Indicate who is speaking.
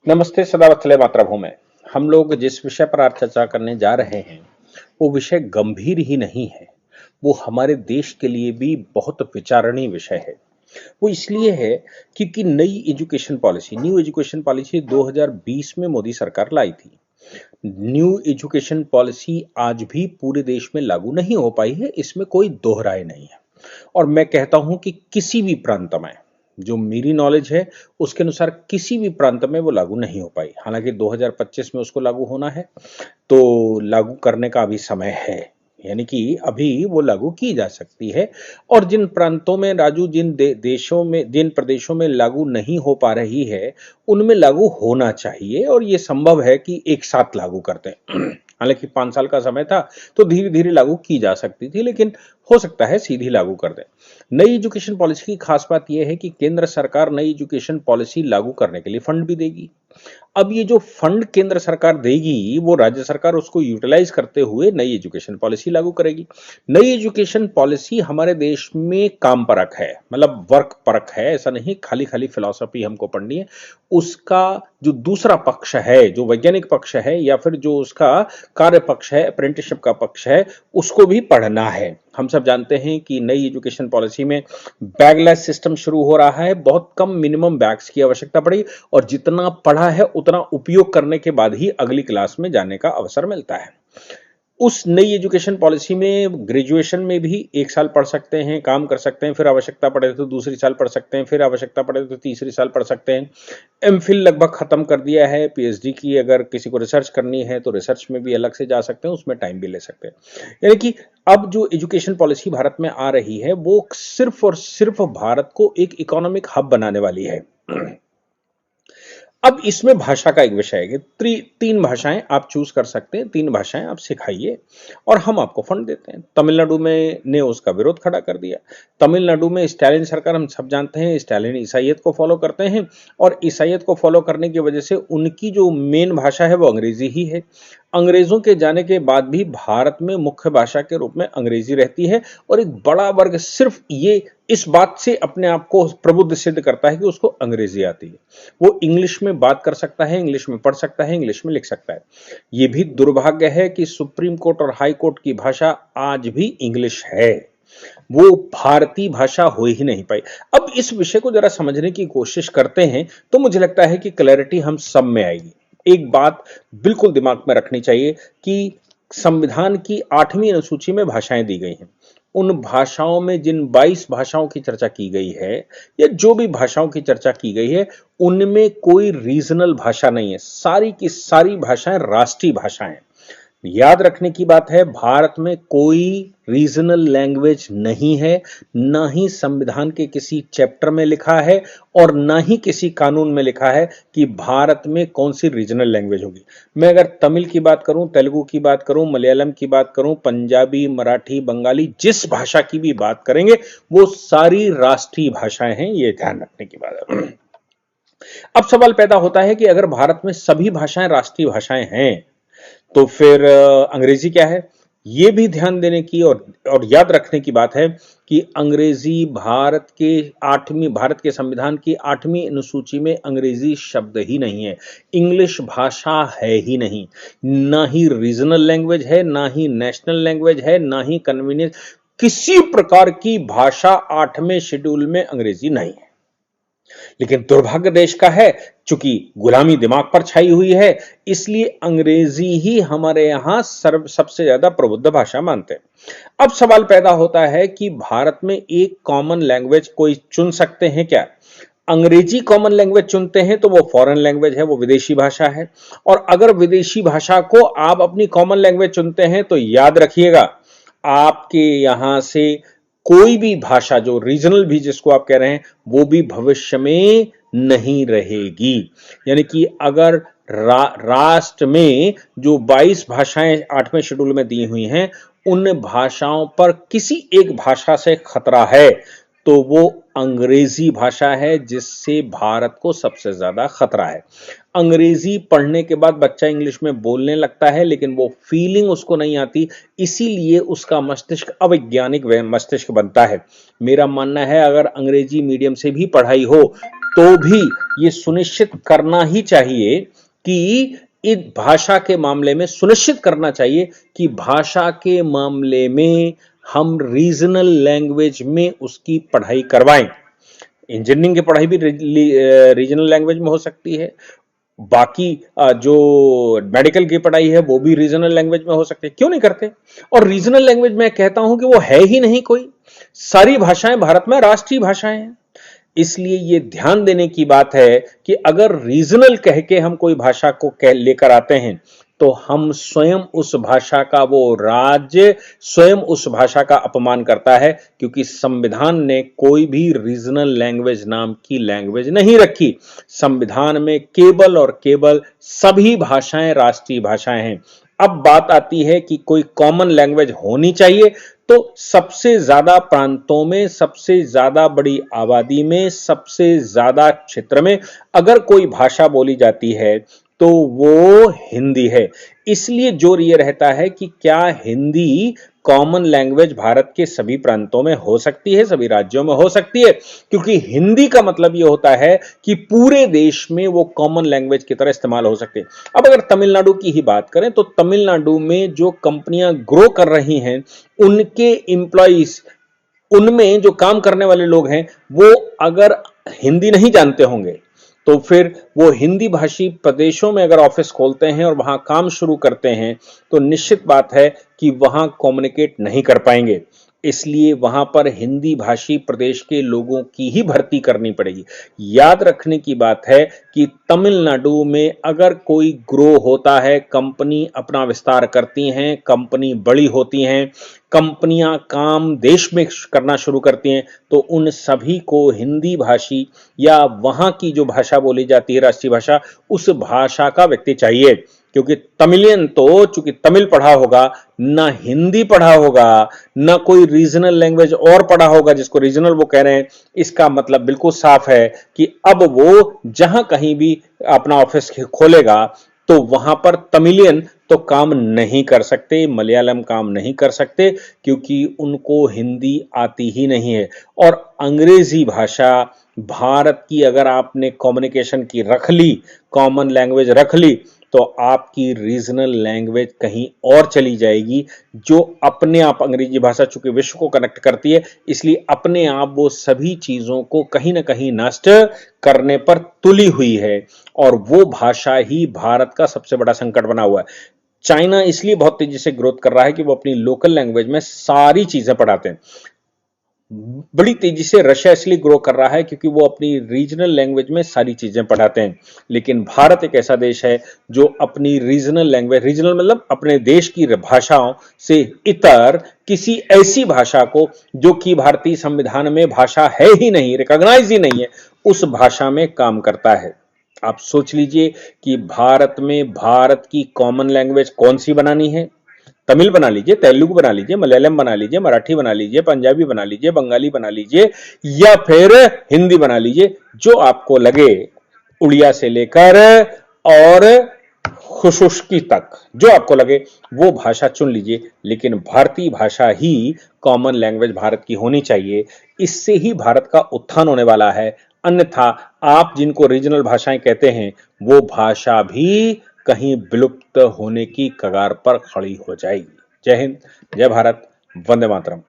Speaker 1: नमस्ते सदावत्सले मातृभूमि। हम लोग जिस विषय पर आज चर्चा करने जा रहे हैं वो विषय गंभीर ही नहीं है, वो हमारे देश के लिए भी बहुत विचारणीय विषय है। वो इसलिए है क्योंकि नई education policy new education policy 2020 में मोदी सरकार लाई थी। न्यू एजुकेशन पॉलिसी आज भी पूरे देश में लागू नहीं हो पाई है, इसमें कोई दो राय नहीं है। और मैं कहता हूं कि किसी भी प्रांत में, जो मेरी नॉलेज है उसके अनुसार किसी भी प्रांत में वो लागू नहीं हो पाई। हालांकि 2025 में उसको लागू होना है, तो लागू करने का अभी समय है, यानी कि अभी वो लागू की जा सकती है। और जिन प्रांतों में राजू, जिन देशों में, जिन प्रदेशों में लागू नहीं हो पा रही है, उनमें लागू होना चाहिए और ये संभव है कि एक साथ लागू करते हैं। हालांकि 5 साल का समय था तो धीरे धीरे लागू की जा सकती थी, लेकिन हो सकता है सीधी लागू कर दें। नई एजुकेशन पॉलिसी की खास बात यह है कि केंद्र सरकार नई एजुकेशन पॉलिसी लागू करने के लिए फंड भी देगी। अब ये जो फंड केंद्र सरकार देगी वो राज्य सरकार उसको यूटिलाइज करते हुए नई एजुकेशन पॉलिसी लागू करेगी। नई एजुकेशन पॉलिसी हमारे देश में काम परक है, मतलब वर्क परक है, ऐसा नहीं खाली खाली फिलॉसफी हमको पढ़नी है। उसका जो दूसरा पक्ष है, जो वैज्ञानिक पक्ष है या फिर जो उसका कार्य पक्ष है, अप्रेंटिसशिप का पक्ष है, उसको भी पढ़ना है। हम सब जानते हैं कि नई एजुकेशन पॉलिसी में बैगलेस सिस्टम शुरू हो रहा है। बहुत कम मिनिमम बैग्स की आवश्यकता पड़ी और जितना पढ़ा है उतना उपयोग करने के बाद ही अगली क्लास में जाने का अवसर मिलता है। उस नई एजुकेशन पॉलिसी में ग्रेजुएशन में भी 1 साल पढ़ सकते हैं, काम कर सकते हैं, फिर आवश्यकता पड़े तो दूसरी साल पढ़ सकते हैं, फिर आवश्यकता पड़े तो तीसरी साल पढ़ सकते हैं। एमफिल लगभग खत्म कर दिया है। पीएचडी की अगर किसी को रिसर्च करनी है तो रिसर्च में भी अलग से जा सकते हैं, उसमें टाइम भी ले सकते हैं। यानी कि अब जो एजुकेशन पॉलिसी भारत में आ रही है वो सिर्फ और सिर्फ भारत को एक इकोनॉमिक हब बनाने वाली है। अब इसमें भाषा का एक विषय है कि 3 भाषाएं आप चूज कर सकते हैं, 3 भाषाएं आप सिखाइए और हम आपको फंड देते हैं। तमिलनाडु में ने उसका विरोध खड़ा कर दिया। तमिलनाडु में स्टालिन सरकार, हम सब जानते हैं, स्टालिन ईसाईयत को फॉलो करते हैं और ईसाईयत को फॉलो करने की वजह से उनकी जो मेन भाषा है वो अंग्रेजी ही है। अंग्रेजों के जाने के बाद भी भारत में मुख्य भाषा के रूप में अंग्रेजी रहती है और एक बड़ा वर्ग सिर्फ ये इस बात से अपने आप को प्रबुद्ध सिद्ध करता है कि उसको अंग्रेजी आती है। वो इंग्लिश में बात कर सकता है, इंग्लिश में पढ़ सकता है, इंग्लिश में लिख सकता है। ये भी दुर्भाग्य है कि सुप्रीम कोर्ट और हाई कोर्ट की भाषा आज भी इंग्लिश है, वो भारतीय भाषा हो ही नहीं पाई। अब इस विषय को जरा समझने की कोशिश करते हैं तो मुझे लगता है कि क्लैरिटी हम सब में आएगी। एक बात बिल्कुल दिमाग में रखनी चाहिए कि संविधान की 8वीं अनुसूची में भाषाएं दी गई हैं। उन भाषाओं में जिन 22 भाषाओं की चर्चा की गई है या जो भी भाषाओं की चर्चा की गई है, उनमें कोई रीजनल भाषा नहीं है। सारी की सारी भाषाएं राष्ट्रीय भाषाएं। याद रखने की बात है, भारत में कोई रीजनल लैंग्वेज नहीं है, ना ही संविधान के किसी चैप्टर में लिखा है और ना ही किसी कानून में लिखा है कि भारत में कौन सी रीजनल लैंग्वेज होगी। मैं अगर तमिल की बात करूं, तेलुगु की बात करूं, मलयालम की बात करूं, पंजाबी, मराठी, बंगाली, जिस भाषा की भी बात करेंगे वो सारी राष्ट्रीय भाषाएं हैं, ये ध्यान रखने की बात है। अब सवाल पैदा होता है कि अगर भारत में सभी भाषाएं राष्ट्रीय भाषाएं हैं तो फिर अंग्रेजी क्या है? ये भी ध्यान देने की और याद रखने की बात है कि अंग्रेजी भारत के संविधान की 8वीं अनुसूची में अंग्रेजी शब्द ही नहीं है, इंग्लिश भाषा है ही नहीं। ना ही रीजनल लैंग्वेज है, ना ही नेशनल लैंग्वेज है, ना ही कन्वीनियंस, किसी प्रकार की भाषा 8वें शेड्यूल में अंग्रेजी नहीं है। लेकिन दुर्भाग्य देश का है, चूंकि गुलामी दिमाग पर छाई हुई है, इसलिए अंग्रेजी ही हमारे यहां सबसे ज्यादा प्रबुद्ध भाषा मानते हैं। अब सवाल पैदा होता है कि भारत में एक कॉमन लैंग्वेज कोई चुन सकते हैं क्या? अंग्रेजी कॉमन लैंग्वेज चुनते हैं तो वो फॉरेन लैंग्वेज है, वो विदेशी भाषा है। और अगर विदेशी भाषा को आप अपनी कॉमन लैंग्वेज चुनते हैं तो याद रखिएगा, आपके यहां से कोई भी भाषा जो रीजनल भी जिसको आप कह रहे हैं वो भी भविष्य में नहीं रहेगी। यानी कि अगर राष्ट्र में जो 22 भाषाएं 8वें शेड्यूल में दी हुई हैं, उन भाषाओं पर किसी एक भाषा से खतरा है तो वो अंग्रेजी भाषा है, जिससे भारत को सबसे ज्यादा खतरा है। अंग्रेजी पढ़ने के बाद बच्चा इंग्लिश में बोलने लगता है, लेकिन वो फीलिंग उसको नहीं आती, इसीलिए उसका मस्तिष्क अवैज्ञानिक मस्तिष्क बनता है। मेरा मानना है अगर अंग्रेजी मीडियम से भी पढ़ाई हो तो भी ये सुनिश्चित करना ही चाहिए कि इस भाषा के मामले में सुनिश्चित करना चाहिए कि भाषा के मामले में हम रीजनल लैंग्वेज में उसकी पढ़ाई करवाएं। इंजीनियरिंग की पढ़ाई भी रीजनल लैंग्वेज में हो सकती है, बाकी जो मेडिकल की पढ़ाई है वो भी रीजनल लैंग्वेज में हो सकती है, क्यों नहीं करते। और रीजनल लैंग्वेज मैं कहता हूं कि वो है ही नहीं कोई, सारी भाषाएं भारत में राष्ट्रीय भाषाएं हैं। इसलिए ये ध्यान देने की बात है कि अगर रीजनल कह के हम कोई भाषा को लेकर आते हैं तो हम स्वयं उस भाषा का, वो राज्य स्वयं उस भाषा का अपमान करता है, क्योंकि संविधान ने कोई भी रीजनल लैंग्वेज नाम की लैंग्वेज नहीं रखी। संविधान में केवल और केवल सभी भाषाएं राष्ट्रीय भाषाएं हैं। अब बात आती है कि कोई कॉमन लैंग्वेज होनी चाहिए, तो सबसे ज्यादा प्रांतों में, सबसे ज्यादा बड़ी आबादी में, सबसे ज्यादा क्षेत्र में अगर कोई भाषा बोली जाती है तो वो हिंदी है। इसलिए जोर ये रहता है कि क्या हिंदी कॉमन लैंग्वेज भारत के सभी प्रांतों में हो सकती है, सभी राज्यों में हो सकती है, क्योंकि हिंदी का मतलब ये होता है कि पूरे देश में वो कॉमन लैंग्वेज की तरह इस्तेमाल हो सकती है। अब अगर तमिलनाडु की ही बात करें तो तमिलनाडु में जो कंपनियां ग्रो कर रही हैं, उनके एम्प्लॉइज, उनमें जो काम करने वाले लोग हैं, वो अगर हिंदी नहीं जानते होंगे तो फिर वो हिंदी भाषी प्रदेशों में अगर ऑफिस खोलते हैं और वहां काम शुरू करते हैं तो निश्चित बात है कि वहां कम्युनिकेट नहीं कर पाएंगे। इसलिए वहां पर हिंदी भाषी प्रदेश के लोगों की ही भर्ती करनी पड़ेगी। याद रखने की बात है कि तमिलनाडु में अगर कोई ग्रो होता है, कंपनी अपना विस्तार करती हैं, कंपनी बड़ी होती हैं, कंपनियां काम देश में करना शुरू करती हैं, तो उन सभी को हिंदी भाषी या वहां की जो भाषा बोली जाती है राष्ट्रीय भाषा, उस भाषा का व्यक्ति चाहिए। क्योंकि तमिलियन तो चूंकि तमिल पढ़ा होगा, ना हिंदी पढ़ा होगा, ना कोई रीजनल लैंग्वेज और पढ़ा होगा जिसको रीजनल वो कह रहे हैं, इसका मतलब बिल्कुल साफ है कि अब वो जहां कहीं भी अपना ऑफिस खोलेगा तो वहां पर तमिलियन तो काम नहीं कर सकते, मलयालम काम नहीं कर सकते, क्योंकि उनको हिंदी आती ही नहीं है। और अंग्रेजी भाषा भारत की अगर आपने कम्युनिकेशन की रख ली, कॉमन लैंग्वेज रख ली, तो आपकी रीजनल लैंग्वेज कहीं और चली जाएगी, जो अपने आप अंग्रेजी भाषा चूंकि विश्व को कनेक्ट करती है, इसलिए अपने आप वो सभी चीजों को कहीं ना कहीं नष्ट करने पर तुली हुई है। और वो भाषा ही भारत का सबसे बड़ा संकट बना हुआ है। चाइना इसलिए बहुत तेजी से ग्रोथ कर रहा है कि वो अपनी लोकल लैंग्वेज में सारी चीजें पढ़ाते हैं। बड़ी तेजी से रशिया इसलिए ग्रो कर रहा है क्योंकि वो अपनी रीजनल लैंग्वेज में सारी चीजें पढ़ाते हैं। लेकिन भारत एक ऐसा देश है जो अपनी रीजनल लैंग्वेज, रीजनल मतलब अपने देश की भाषाओं से इतर किसी ऐसी भाषा को जो कि भारतीय संविधान में भाषा है ही नहीं, रिकॉग्नाइज ही नहीं है, उस भाषा में काम करता है। आप सोच लीजिए कि भारत में भारत की कॉमन लैंग्वेज कौन सी बनानी है। तमिल बना लीजिए, तेलुगु बना लीजिए, मलयालम बना लीजिए, मराठी बना लीजिए, पंजाबी बना लीजिए, बंगाली बना लीजिए, या फिर हिंदी बना लीजिए, जो आपको लगे, उड़िया से लेकर और खुशुश्की तक जो आपको लगे वो भाषा चुन लीजिए, लेकिन भारतीय भाषा ही कॉमन लैंग्वेज भारत की होनी चाहिए। इससे ही भारत का उत्थान होने वाला है। अन्यथा आप जिनको रीजनल भाषाएं कहते हैं, वो भाषा भी कहीं विलुप्त होने की कगार पर खड़ी हो जाएगी। जय हिंद, जय भारत, वंदे मातरम।